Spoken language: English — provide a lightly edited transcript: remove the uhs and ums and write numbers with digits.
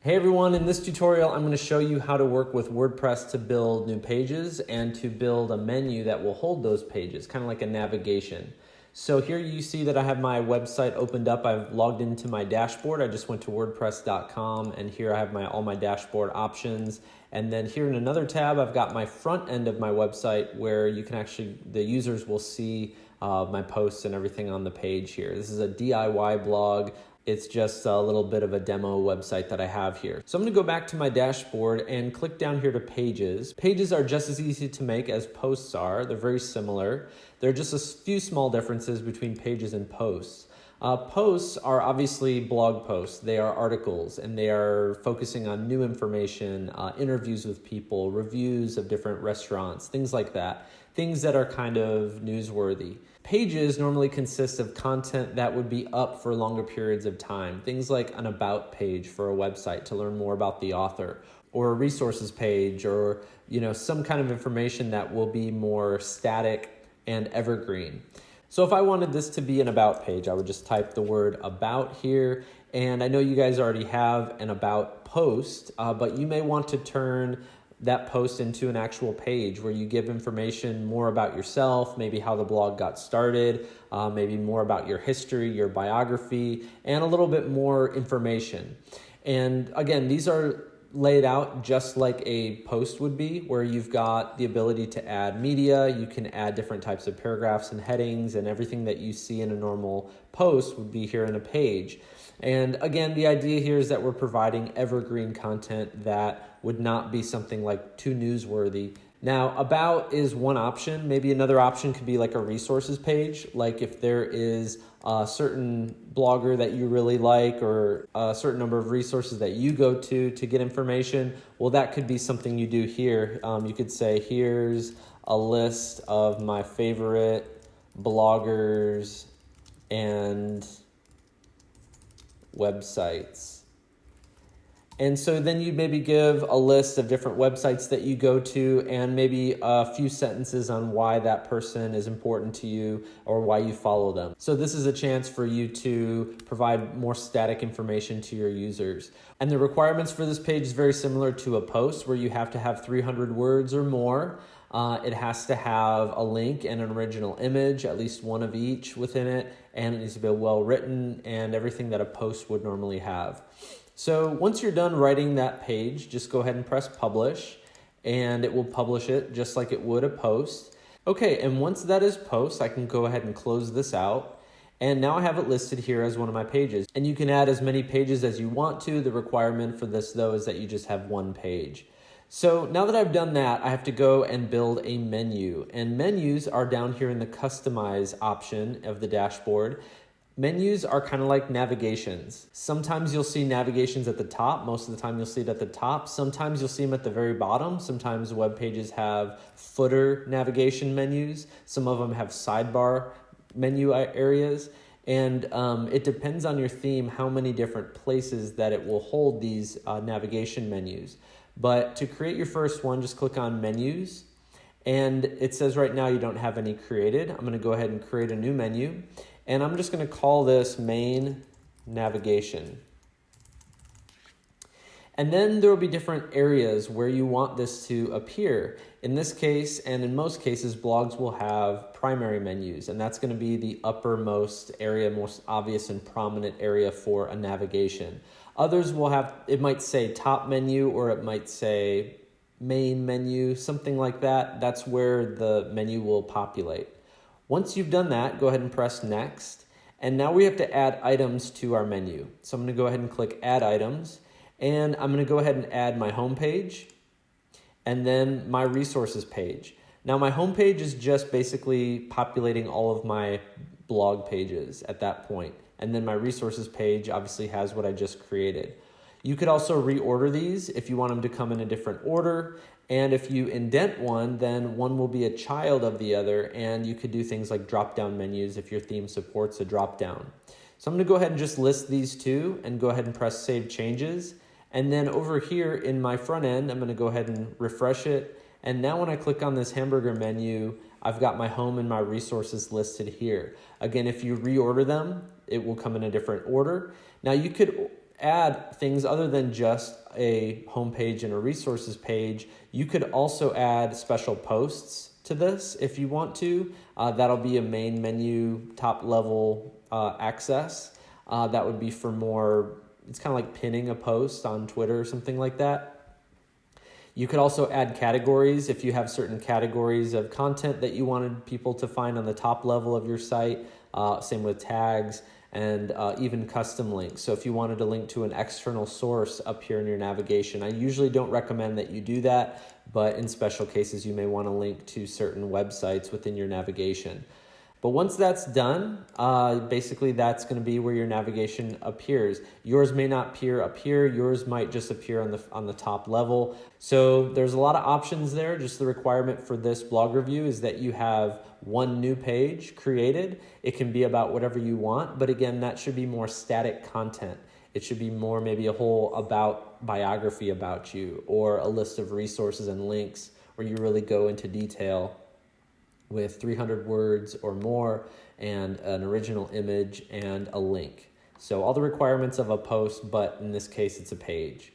Hey everyone, in this tutorial I'm going to show you how to work with WordPress to build new pages and to build a menu that will hold those pages, kind of like a navigation. So here you see that I have my website opened up. I've logged into my dashboard. I just went to wordpress.com and here I have all my dashboard options. And then here in another tab I've got my front end of my website where you can the users will see my posts and everything on the page here. This is a DIY blog. It's just a little bit of a demo website that I have here. So I'm going to go back to my dashboard and click down here to pages. Pages are just as easy to make as posts are. They're very similar. There are just a few small differences between pages and posts. Posts are obviously blog posts. They are articles and they are focusing on new information, interviews with people, reviews of different restaurants, things like that. Things that are kind of newsworthy. Pages normally consist of content that would be up for longer periods of time. Things like an about page for a website to learn more about the author, or a resources page, or some kind of information that will be more static and evergreen. So if I wanted this to be an about page, I would just type the word about here. And I know you guys already have an about post, but you may want to turn that post into an actual page where you give information more about yourself, maybe how the blog got started, maybe more about your history, your biography, and a little bit more information. And again, these are laid out just like a post would be, where you've got the ability to add media. You can add different types of paragraphs and headings, and everything that you see in a normal post would be here in a page. And again, the idea here is that we're providing evergreen content that would not be something like too newsworthy. Now, about is one option. Maybe another option could be like a resources page. Like if there is a certain blogger that you really like, or a certain number of resources that you go to get information, well, that could be something you do here. You could say, here's a list of my favorite bloggers and websites. And so then you maybe give a list of different websites that you go to and maybe a few sentences on why that person is important to you or why you follow them. So this is a chance for you to provide more static information to your users. And the requirements for this page is very similar to a post, where you have to have 300 words or more. It has to have a link and an original image, at least one of each within it, and it needs to be well written and everything that a post would normally have. So once you're done writing that page, just go ahead and press publish, and it will publish it just like it would a post. Okay, and once that is post, I can go ahead and close this out. And now I have it listed here as one of my pages. And you can add as many pages as you want to. The requirement for this, though, is that you just have one page. So now that I've done that, I have to go and build a menu. And menus are down here in the customize option of the dashboard. Menus are kind of like navigations. Sometimes you'll see navigations at the top. Most of the time you'll see it at the top. Sometimes you'll see them at the very bottom. Sometimes web pages have footer navigation menus. Some of them have sidebar menu areas. And it depends on your theme how many different places that it will hold these navigation menus. But to create your first one, just click on menus. And it says right now you don't have any created. I'm going to go ahead and create a new menu. And I'm just going to call this main navigation. And then there will be different areas where you want this to appear. In this case, and in most cases, blogs will have primary menus, and that's going to be the uppermost area, most obvious and prominent area for a navigation. Others will have, it might say top menu, or it might say main menu, something like that. That's where the menu will populate. Once you've done that, go ahead and press next. And now we have to add items to our menu. So I'm going to go ahead and click add items. And I'm going to go ahead and add my home page and then my resources page. Now my home page is just basically populating all of my blog pages at that point. And then my resources page obviously has what I just created. You could also reorder these if you want them to come in a different order. And if you indent one, then one will be a child of the other, and you could do things like drop-down menus if your theme supports a drop-down. So I'm going to go ahead and just list these two and go ahead and press Save Changes. And then over here in my front end, I'm going to go ahead and refresh it. And now when I click on this hamburger menu, I've got my home and my resources listed here. Again, if you reorder them, it will come in a different order. Now you could add things other than just a homepage and a resources page. You could also add special posts to this if you want to. That'll be a main menu, top level access. That would be for more, it's kind of like pinning a post on Twitter or something like that. You could also add categories if you have certain categories of content that you wanted people to find on the top level of your site. Same with tags and even custom links. So if you wanted to link to an external source up here in your navigation, I usually don't recommend that you do that, but in special cases, you may want to link to certain websites within your navigation. But once that's done, basically that's going to be where your navigation appears. Yours may not appear up here. Yours might just appear on the top level. So there's a lot of options there. Just the requirement for this blog review is that you have one new page created. It can be about whatever you want, but again, that should be more static content. It should be more maybe a whole about biography about you, or a list of resources and links where you really go into detail with 300 words or more and an original image and a link. So all the requirements of a post, but in this case, it's a page.